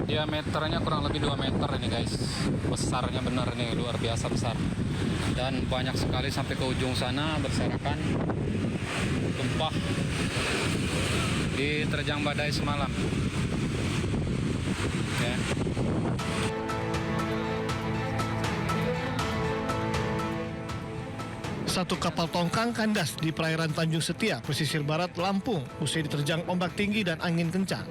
Diameternya kurang lebih 2 meter ini guys. Besarnya benar nih, luar biasa besar. Dan banyak sekali sampai ke ujung sana berserakan tumpah diterjang badai semalam. Ya. Satu kapal tongkang kandas di perairan Tanjung Setia, pesisir barat Lampung, usai diterjang ombak tinggi dan angin kencang.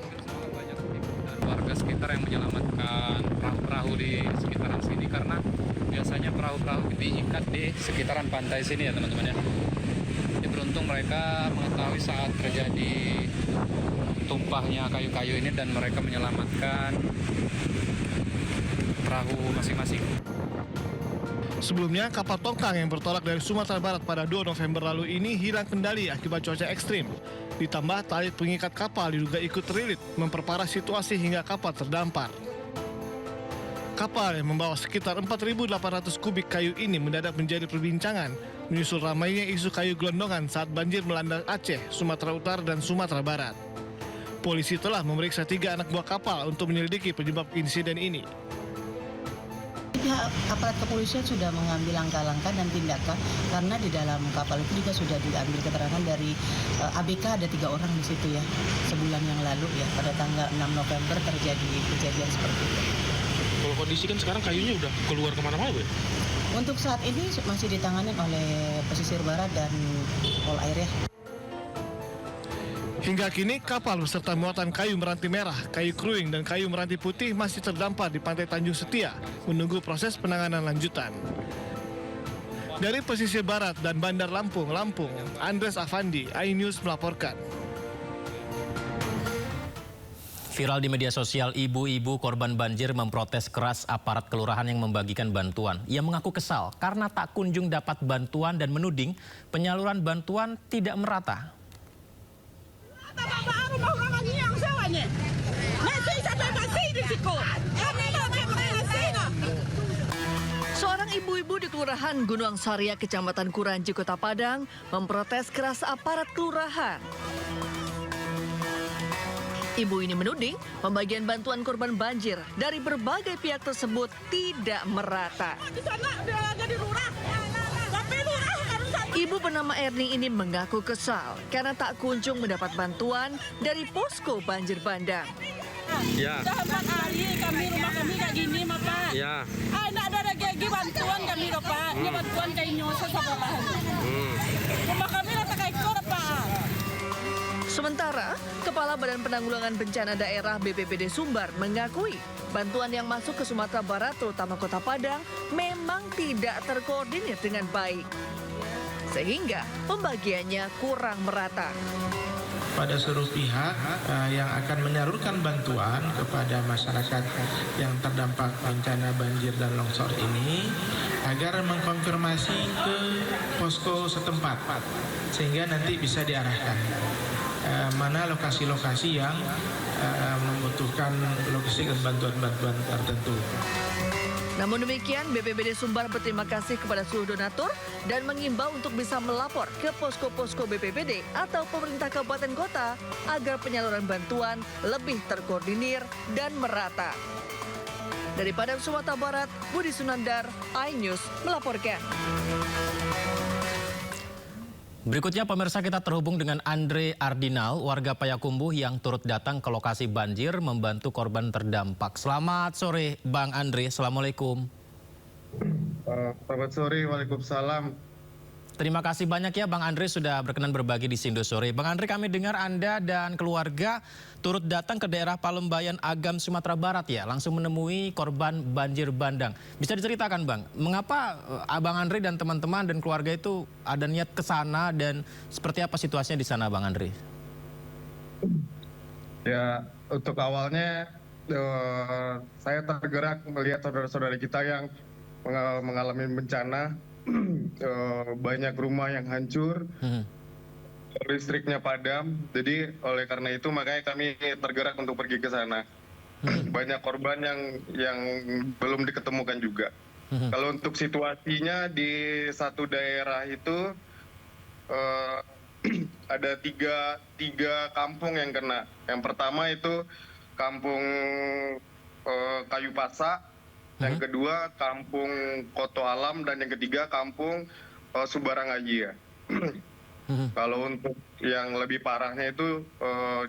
Banyak dan warga sekitar yang menyelamatkan perahu-perahu di sekitaran sini karena biasanya perahu-perahu diikat di sekitaran pantai sini ya teman-teman ya. Jadi beruntung mereka mengetahui saat terjadi tumpahnya kayu-kayu ini dan mereka menyelamatkan perahu masing-masing. Sebelumnya, kapal tongkang yang bertolak dari Sumatera Barat pada 2 November lalu ini hilang kendali akibat cuaca ekstrim. Ditambah tali pengikat kapal diduga ikut terlilit, memperparah situasi hingga kapal terdampar. Kapal yang membawa sekitar 4.800 kubik kayu ini mendadak menjadi perbincangan, menyusul ramainya isu kayu gelondongan saat banjir melanda Aceh, Sumatera Utara, dan Sumatera Barat. Polisi telah memeriksa 3 anak buah kapal untuk menyelidiki penyebab insiden ini. Pihak aparat kepolisian sudah mengambil langkah-langkah dan tindakan karena di dalam kapal itu juga sudah diambil keterangan dari ABK, ada 3 orang di situ ya, sebulan yang lalu ya, pada tanggal 6 November terjadi kejadian seperti itu. Kalau kondisi kan sekarang kayunya udah keluar kemana-mana, Bu? Untuk saat ini masih ditangani oleh pesisir barat dan Pol Air ya. Hingga kini, kapal beserta muatan kayu meranti merah, kayu kruing, dan kayu meranti putih masih terdampar di pantai Tanjung Setia, menunggu proses penanganan lanjutan. Dari pesisir barat dan Bandar Lampung, Andres Afandi, iNews melaporkan. Viral di media sosial, ibu-ibu korban banjir memprotes keras aparat kelurahan yang membagikan bantuan. Ia mengaku kesal karena tak kunjung dapat bantuan dan menuding penyaluran bantuan tidak merata. Seorang ibu-ibu di Kelurahan Gunung Saria, Kecamatan Kuranji, Kota Padang, memprotes keras aparat kelurahan. Ibu ini menuding pembagian bantuan korban banjir dari berbagai pihak tersebut tidak merata. Ibu bernama Erni ini mengaku kesal karena tak kunjung mendapat bantuan dari posko banjir bandang. Ya. Sudah 4 hari rumah kami kayak gini, Pak. Ya. Enggak ada lagi bantuan kami, Pak. Ini bantuan kayak nyosa sama rumah kami rata kayak kor, Pak. Sementara, Kepala Badan Penanggulangan Bencana Daerah BPBD Sumbar mengakui bantuan yang masuk ke Sumatera Barat, terutama Kota Padang, memang tidak terkoordinir dengan baik. Sehingga pembagiannya kurang merata. Pada seluruh pihak yang akan menyalurkan bantuan kepada masyarakat yang terdampak bencana banjir dan longsor ini agar mengkonfirmasi ke posko setempat sehingga nanti bisa diarahkan mana lokasi-lokasi yang membutuhkan logistik dan bantuan-bantuan tertentu. Namun demikian, BPBD Sumbar berterima kasih kepada seluruh donatur dan mengimbau untuk bisa melapor ke posko-posko BPBD atau pemerintah kabupaten kota agar penyaluran bantuan lebih terkoordinir dan merata. Dari Padang, Sumatera Barat, Budi Sunandar, iNews melaporkan. Berikutnya pemirsa, kita terhubung dengan Andre Ardinal, warga Payakumbuh yang turut datang ke lokasi banjir membantu korban terdampak. Selamat sore Bang Andre, Assalamualaikum. Selamat sore, Waalaikumsalam. Terima kasih banyak ya Bang Andre sudah berkenan berbagi di Sindo Sore. Bang Andre, kami dengar Anda dan keluarga turut datang ke daerah Palembayan, Agam, Sumatera Barat ya, langsung menemui korban banjir bandang. Bisa diceritakan Bang, mengapa Abang Andre dan teman-teman dan keluarga itu ada niat ke sana dan seperti apa situasinya di sana Bang Andre? Ya, untuk awalnya saya tergerak melihat saudara-saudara kita yang mengalami bencana. Banyak rumah yang hancur, listriknya padam, jadi oleh karena itu makanya kami tergerak untuk pergi ke sana. Banyak korban yang belum diketemukan juga. Kalau untuk situasinya di satu daerah itu ada tiga kampung yang kena. Yang pertama itu kampung Kayu Pasa, yang kedua Kampung Koto Alam, dan yang ketiga Kampung Subarangaji ya. Kalau untuk yang lebih parahnya itu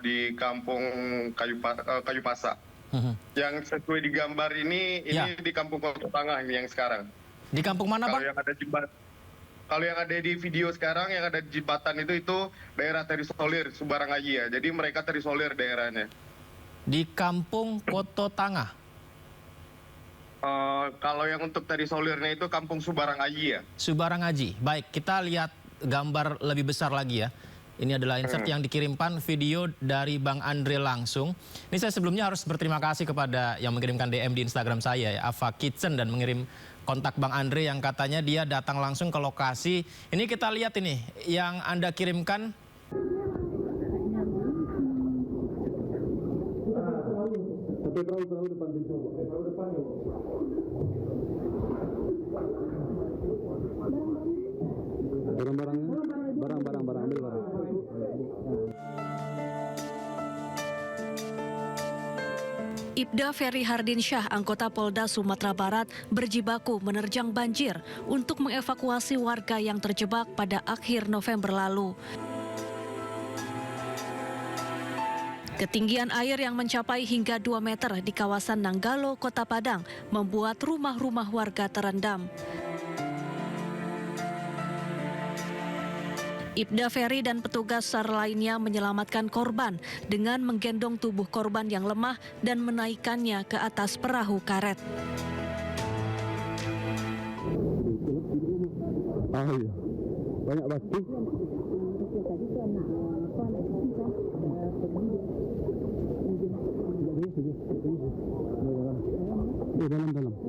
di Kampung Kayu Pasa. Yang sesuai di gambar ini di Kampung Koto Tangah ini yang sekarang. Di kampung mana, Bang? Kalau yang ada di video sekarang, yang ada di jembatan itu daerah terisolir Subarangaji ya. Jadi mereka terisolir daerahnya. Di Kampung Koto Tangah. Kalau yang untuk terisolirnya itu Kampung Subarangaji ya. Subarangaji. Baik, kita lihat gambar lebih besar lagi ya. Ini adalah insert yang dikirimkan video dari Bang Andre langsung. Ini saya sebelumnya harus berterima kasih kepada yang mengirimkan DM di Instagram saya ya, Ava Kitchen, dan mengirim kontak Bang Andre yang katanya dia datang langsung ke lokasi. Ini kita lihat ini yang Anda kirimkan. Ibda Ferry Hardinsyah, anggota Polda Sumatera Barat, berjibaku menerjang banjir untuk mengevakuasi warga yang terjebak pada akhir November lalu. Ketinggian air yang mencapai hingga 2 meter di kawasan Nanggalo, Kota Padang, membuat rumah-rumah warga terendam. Ibda Ferry dan petugas SAR lainnya menyelamatkan korban dengan menggendong tubuh korban yang lemah dan menaikkannya ke atas perahu karet. Banyak batu. Dalam.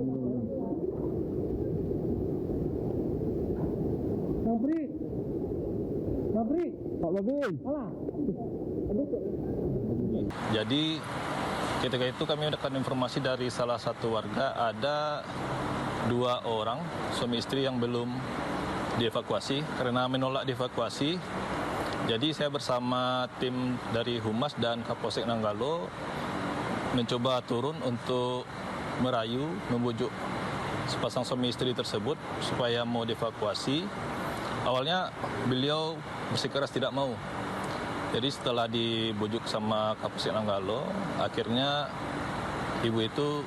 Jadi ketika itu kami mendapatkan informasi dari salah satu warga ada 2 orang suami istri yang belum dievakuasi. Karena menolak dievakuasi, jadi saya bersama tim dari Humas dan Kapolsek Nanggalo mencoba turun untuk merayu, membujuk sepasang suami istri tersebut supaya mau dievakuasi. Awalnya beliau bersikeras tidak mau. Jadi setelah dibujuk sama Kapolsek Nanggalo, akhirnya ibu itu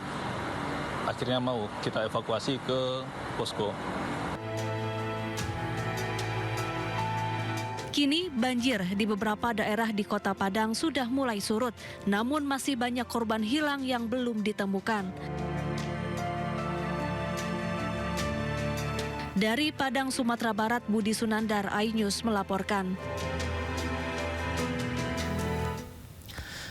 akhirnya mau kita evakuasi ke posko. Kini banjir di beberapa daerah di Kota Padang sudah mulai surut, namun masih banyak korban hilang yang belum ditemukan. Dari Padang, Sumatera Barat, Budi Sunandar, iNews melaporkan.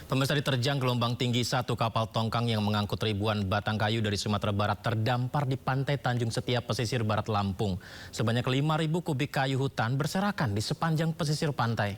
Pemirsa, diterjang gelombang tinggi satu kapal tongkang yang mengangkut ribuan batang kayu dari Sumatera Barat terdampar di pantai Tanjung Setia, pesisir barat Lampung. Sebanyak 5.000 kubik kayu hutan berserakan di sepanjang pesisir pantai.